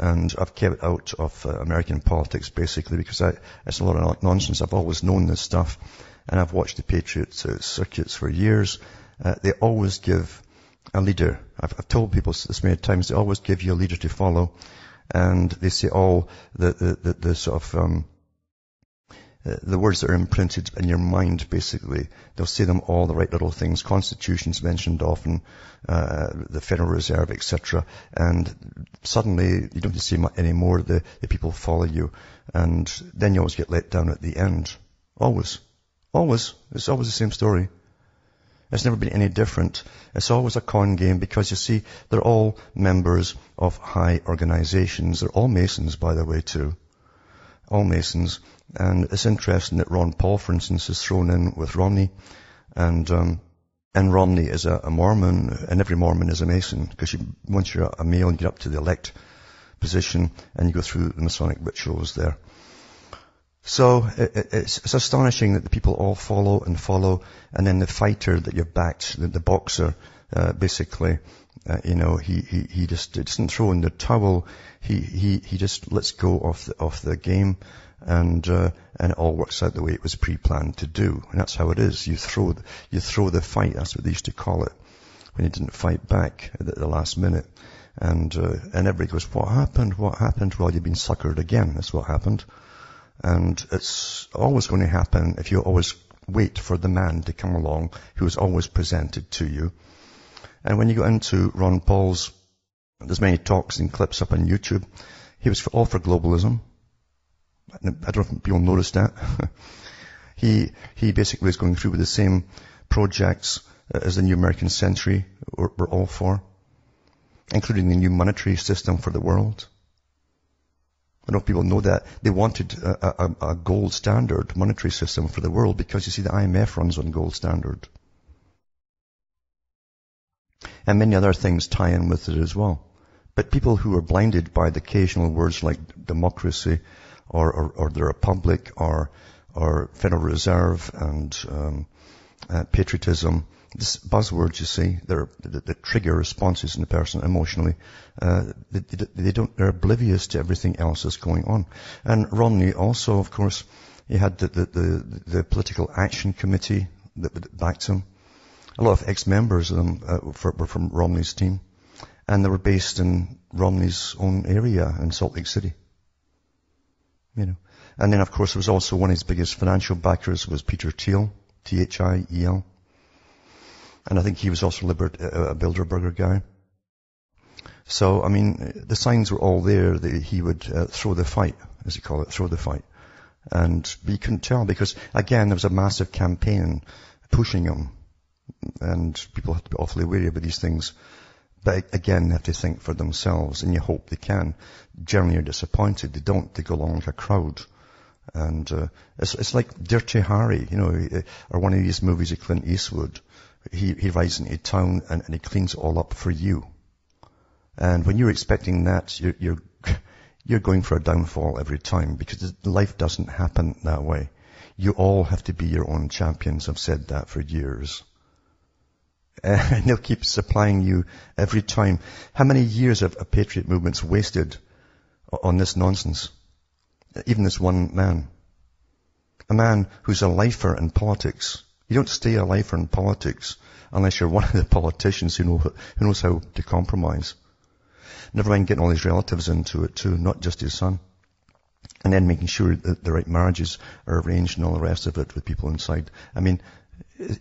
and I've kept out of American politics basically because it's a lot of nonsense. I've always known this stuff, and I've watched the Patriot circuits for years. They always give a leader. I've told people this many times. They always give you a leader to follow, and they say all the sort of the words that are imprinted in your mind, basically. They'll say them all, the right little things. Constitution's mentioned often, the Federal Reserve, etc. And suddenly, you don't have to say much anymore. The people follow you. And then you always get let down at the end. Always. Always. It's always the same story. It's never been any different. It's always a con game because, you see, they're all members of high organizations. They're all Masons, by the way, too. All Masons. And it's interesting that Ron Paul, for instance, is thrown in with Romney. And Romney is a Mormon, and every Mormon is a Mason, because once you're a male, you get up to the elect position, and you go through the Masonic rituals there. So it's astonishing that the people all follow, and then the fighter that you've backed, the boxer, basically, he just doesn't throw in the towel. He just lets go of the game, and it all works out the way it was pre-planned to do. And that's how it is. You throw the fight. That's what they used to call it, when you didn't fight back at the last minute. And everybody goes, what happened? What happened? Well, you've been suckered again. That's what happened. And it's always going to happen if you always wait for the man to come along who is always presented to you. And when you go into Ron Paul's, there's many talks and clips up on YouTube. He was all for globalism. I don't know if people noticed that. He basically was going through with the same projects as the New American Century were all for, including the new monetary system for the world. I don't know if people know that. They wanted a gold standard monetary system for the world because, you see, the IMF runs on gold standard. And many other things tie in with it as well. But people who are blinded by the occasional words like democracy or the republic or Federal Reserve and patriotism, this buzzwords, you see, that trigger responses in the person emotionally. They're oblivious to everything else that's going on. And Romney also, of course, he had the Political Action Committee that backed him. A lot of ex-members of them were from Romney's team. And they were based in Romney's own area in Salt Lake City. And then, of course, there was also one of his biggest financial backers was Peter Thiel, Thiel. And I think he was also a Bilderberger guy. So, I mean, the signs were all there that he would throw the fight, as you call it, throw the fight. And you couldn't tell because, again, there was a massive campaign pushing him. And people have to be awfully wary about these things. But again, they have to think for themselves, and you hope they can. Generally, you're disappointed. They don't. They go along like a crowd. And it's like Dirty Harry, or one of these movies of Clint Eastwood. He rides into town and he cleans it all up for you. And when you're expecting that, you're going for a downfall every time, because life doesn't happen that way. You all have to be your own champions. I've said that for years. And they'll keep supplying you every time. How many years have a patriot movements wasted on this nonsense? Even this one man. A man who's a lifer in politics. You don't stay a lifer in politics unless you're one of the politicians who knows how to compromise. Never mind getting all his relatives into it too, not just his son. And then making sure that the right marriages are arranged and all the rest of it with people inside. I mean,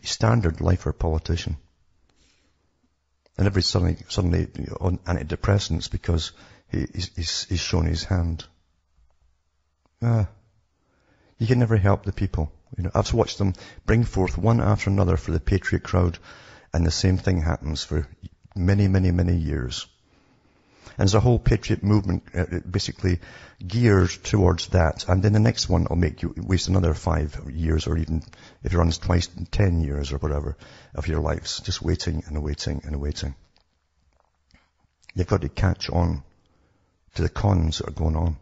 standard lifer politician. And every suddenly on antidepressants because he's shown his hand. You can never help the people. I've watched them bring forth one after another for the patriot crowd, and the same thing happens for many, many, many years. And there's a whole patriot movement basically geared towards that. And then the next one will make you waste another 5 years, or even if it runs twice, 10 years or whatever of your lives, just waiting and waiting and waiting. You've got to catch on to the cons that are going on.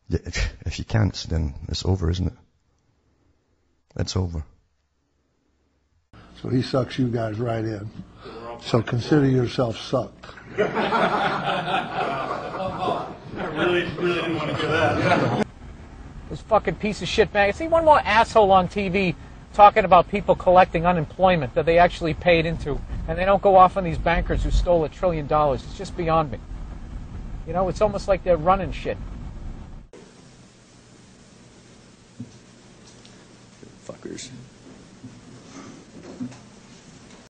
If you can't, then it's over, isn't it? It's over. So he sucks you guys right in. So consider yourself sucked. really didn't want to hear that. This fucking piece of shit bag. See one more asshole on TV talking about people collecting unemployment that they actually paid into, and they don't go off on these bankers who stole $1 trillion. It's just beyond me. You know, it's almost like they're running shit. Fuckers.